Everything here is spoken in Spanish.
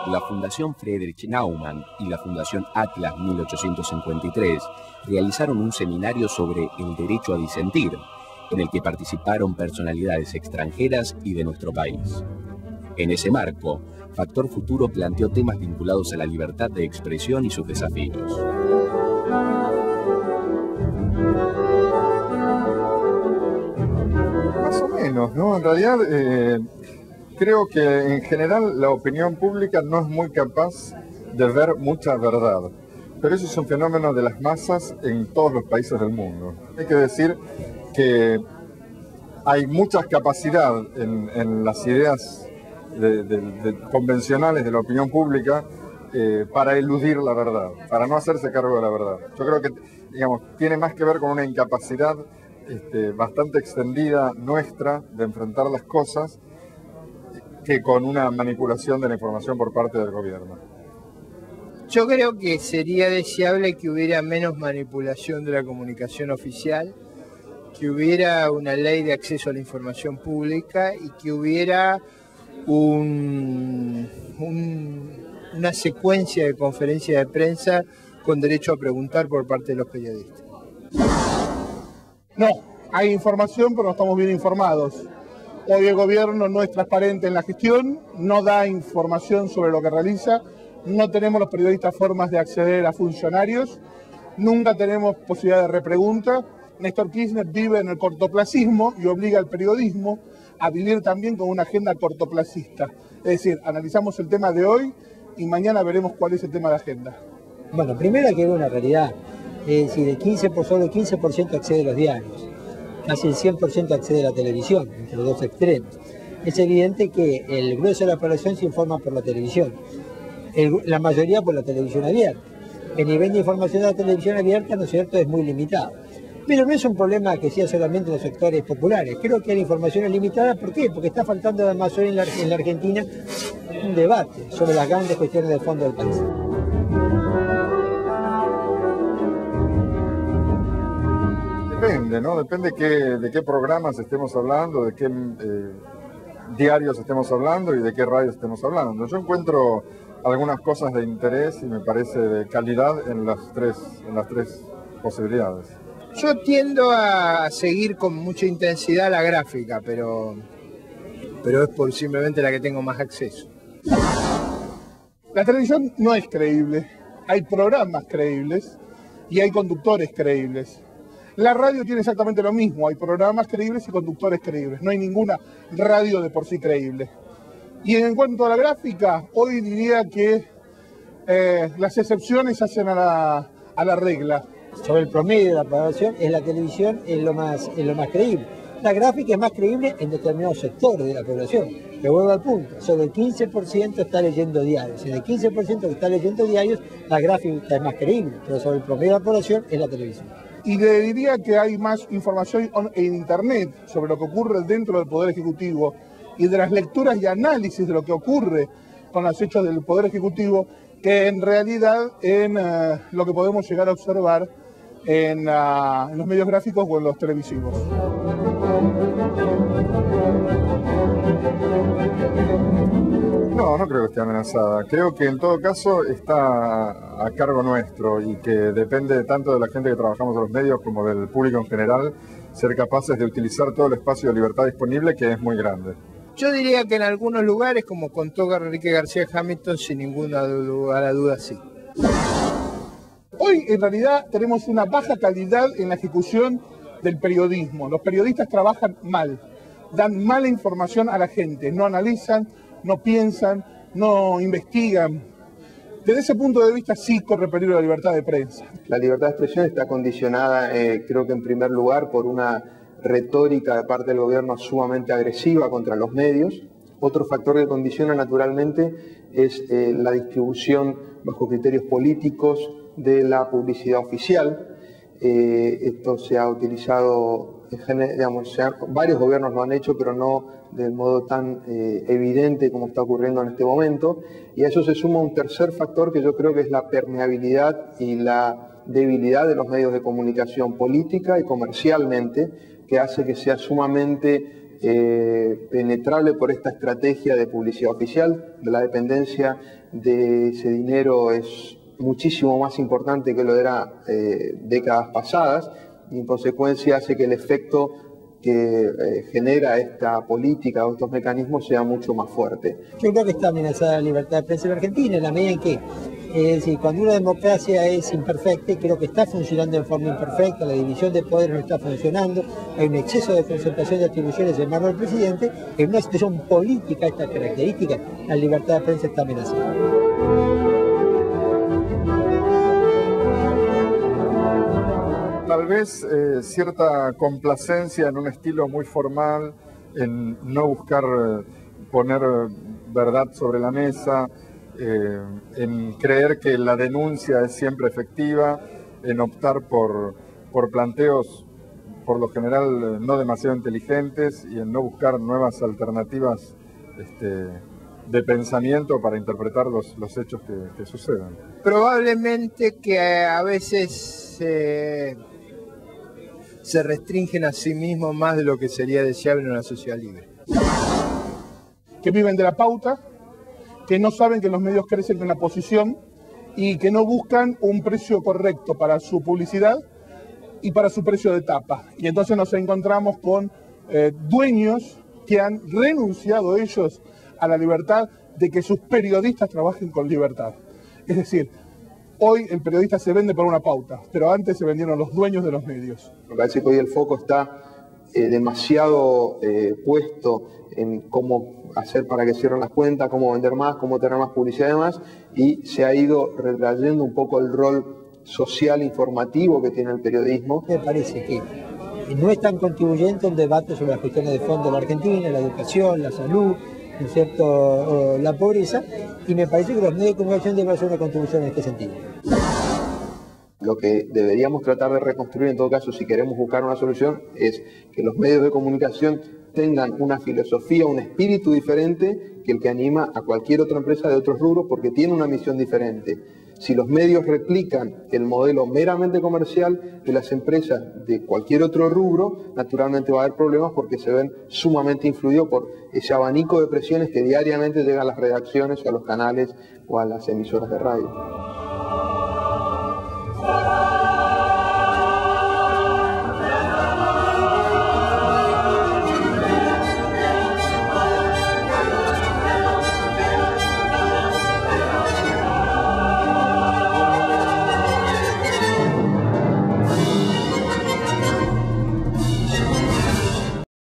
La Fundación Friedrich Naumann y la Fundación Atlas 1853 realizaron un seminario sobre el derecho a disentir, en el que participaron personalidades extranjeras y de nuestro país. En ese marco, Factor Futuro planteó temas vinculados a la libertad de expresión y sus desafíos. Más o menos, ¿no? En realidad, creo que en general la opinión pública no es muy capaz de ver mucha verdad. Pero eso es un fenómeno de las masas en todos los países del mundo. Hay que decir que hay mucha capacidad en las ideas convencionales de la opinión pública para eludir la verdad, para no hacerse cargo de la verdad. Yo creo que, digamos, tiene más que ver con una incapacidad bastante extendida nuestra de enfrentar las cosas que con una manipulación de la información por parte del gobierno. Yo creo que sería deseable que hubiera menos manipulación de la comunicación oficial, que hubiera una ley de acceso a la información pública y que hubiera una secuencia de conferencias de prensa con derecho a preguntar por parte de los periodistas. No, hay información, pero no estamos bien informados. Hoy el gobierno no es transparente en la gestión, no da información sobre lo que realiza, no tenemos los periodistas formas de acceder a funcionarios, nunca tenemos posibilidad de repregunta. Néstor Kirchner vive en el cortoplacismo y obliga al periodismo a vivir también con una agenda cortoplacista. Es decir, analizamos el tema de hoy y mañana veremos cuál es el tema de agenda. Bueno, primero hay que ver una realidad. Es decir, solo el 15% accede a los diarios, casi el 100% accede a la televisión, entre los dos extremos. Es evidente que el grueso de la población se informa por la televisión, la mayoría por la televisión abierta. El nivel de información de la televisión abierta, ¿no es cierto?, es muy limitado. Pero no es un problema que sea solamente en los sectores populares. Creo que la información es limitada. ¿Por qué? Porque está faltando además hoy en la Argentina un debate sobre las grandes cuestiones del fondo del país. Depende, ¿no? Depende de qué programas estemos hablando, de qué diarios estemos hablando y de qué radios estemos hablando. Yo encuentro algunas cosas de interés y me parece de calidad en las tres posibilidades. Yo tiendo a seguir con mucha intensidad la gráfica, pero es simplemente la que tengo más acceso. La televisión no es creíble. Hay programas creíbles y hay conductores creíbles. La radio tiene exactamente lo mismo. Hay programas creíbles y conductores creíbles. No hay ninguna radio de por sí creíble. Y en cuanto a la gráfica, hoy diría que las excepciones hacen a la regla. Sobre el promedio de la población, en la televisión es lo más creíble. La gráfica es más creíble en determinados sectores de la población. Pero vuelvo al punto, sobre el 15% está leyendo diarios. En el 15% que está leyendo diarios, la gráfica es más creíble, pero sobre el promedio de la población es la televisión. Y le diría que hay más información en Internet sobre lo que ocurre dentro del Poder Ejecutivo y de las lecturas y análisis de lo que ocurre con los hechos del Poder Ejecutivo que en realidad en lo que podemos llegar a observar en los medios gráficos o en los televisivos. No creo que esté amenazada. Creo que en todo caso está a cargo nuestro y que depende tanto de la gente que trabajamos en los medios como del público en general ser capaces de utilizar todo el espacio de libertad disponible, que es muy grande. Yo diría que en algunos lugares, como contó Enrique García Hamilton, sin ninguna lugar a duda, sí. Hoy, en realidad, tenemos una baja calidad en la ejecución del periodismo. Los periodistas trabajan mal, dan mala información a la gente, no analizan, no piensan, no investigan. Desde ese punto de vista sí corre peligro la libertad de prensa. La libertad de expresión está condicionada, creo que en primer lugar, por una retórica de parte del gobierno sumamente agresiva contra los medios. Otro factor que condiciona naturalmente es la distribución bajo criterios políticos de la publicidad oficial. Esto se ha utilizado, digamos, varios gobiernos lo han hecho, pero no del modo tan evidente como está ocurriendo en este momento. Y a eso se suma un tercer factor que yo creo que es la permeabilidad y la debilidad de los medios de comunicación política y comercialmente, que hace que sea sumamente penetrable por esta estrategia de publicidad oficial. La dependencia de ese dinero es muchísimo más importante que lo era décadas pasadas, y en consecuencia hace que el efecto que genera esta política o estos mecanismos sea mucho más fuerte. Yo creo que está amenazada la libertad de prensa en Argentina, en la medida en que, es decir, cuando una democracia es imperfecta, y creo que está funcionando en forma imperfecta, la división de poderes no está funcionando, hay un exceso de concentración de atribuciones en manos del presidente, en una situación política de estas características, la libertad de prensa está amenazada. Tal vez cierta complacencia en un estilo muy formal, en no buscar poner verdad sobre la mesa, en creer que la denuncia es siempre efectiva, en optar por planteos por lo general no demasiado inteligentes y en no buscar nuevas alternativas de pensamiento para interpretar los hechos que suceden. Probablemente que a veces se restringen a sí mismos más de lo que sería deseable en una sociedad libre. Que viven de la pauta, que no saben que los medios crecen con la posición y que no buscan un precio correcto para su publicidad y para su precio de tapa. Y entonces nos encontramos con dueños que han renunciado ellos a la libertad de que sus periodistas trabajen con libertad. Es decir, hoy el periodista se vende por una pauta, pero antes se vendieron los dueños de los medios. Me parece que hoy el foco está demasiado puesto en cómo hacer para que cierren las cuentas, cómo vender más, cómo tener más publicidad y demás, y se ha ido retrayendo un poco el rol social informativo que tiene el periodismo. Me parece que no están contribuyendo a un debate sobre las cuestiones de fondo de la Argentina, la educación, la salud, ¿no es cierto?, la pobreza, y me parece que los medios de comunicación deben hacer una contribución en este sentido. Lo que deberíamos tratar de reconstruir en todo caso, si queremos buscar una solución, es que los medios de comunicación tengan una filosofía, un espíritu diferente que el que anima a cualquier otra empresa de otros rubros, porque tiene una misión diferente. Si los medios replican el modelo meramente comercial de las empresas de cualquier otro rubro, naturalmente va a haber problemas porque se ven sumamente influidos por ese abanico de presiones que diariamente llegan a las redacciones, o a los canales o a las emisoras de radio.